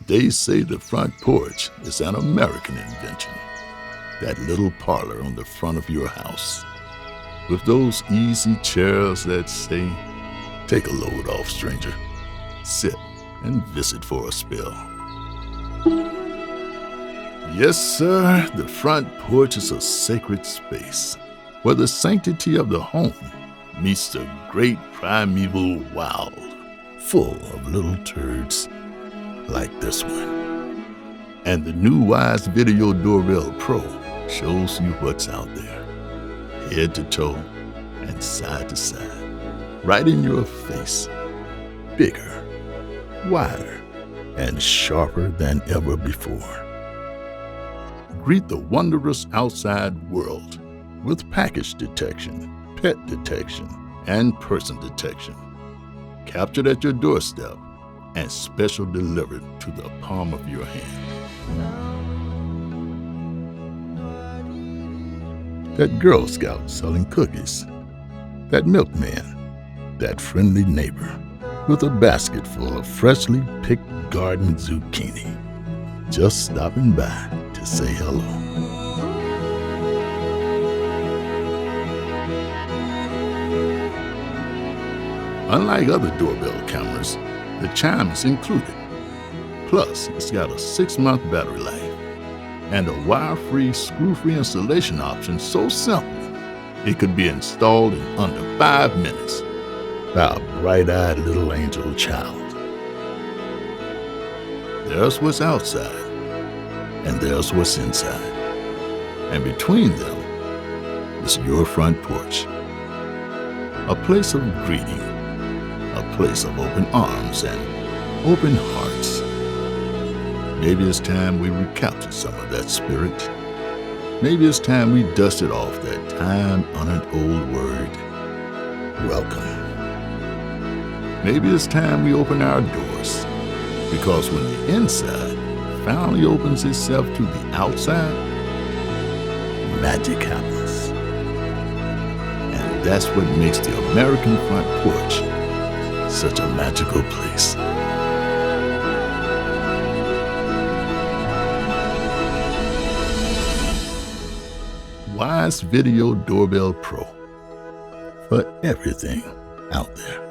They say the front porch is an American invention. That little parlor on the front of your house, with those easy chairs that say, "Take a load off, stranger. Sit and visit for a spell." Yes, sir, the front porch is a sacred space where the sanctity of the home meets the great primeval wild, full of little turds like this one. And the new Wyze Video Doorbell Pro shows you what's out there, head to toe and side to side, right in your face, bigger, wider, and sharper than ever before. Greet the wondrous outside world with package detection, pet detection, and person detection, captured at your doorstep and special delivered to the palm of your hand. That Girl Scout selling cookies, that milkman, that friendly neighbor with a basket full of freshly picked garden zucchini, just stopping by to say hello. Unlike other doorbell cameras, the chime is included. Plus, it's got a 6-month battery life and a wire-free, screw-free installation option so simple it could be installed in under 5 minutes by a bright-eyed little angel child. There's what's outside, and there's what's inside. And between them is your front porch. A place of greeting, a place of open arms and open hearts. Maybe it's time we recapture some of that spirit. Maybe it's time we dusted off that time-honored old word, welcome. Maybe it's time we open our doors, because when the inside finally opens itself to the outside, magic happens. And that's what makes the American front porch such a magical place. Wyze Video Doorbell Pro, for everything out there.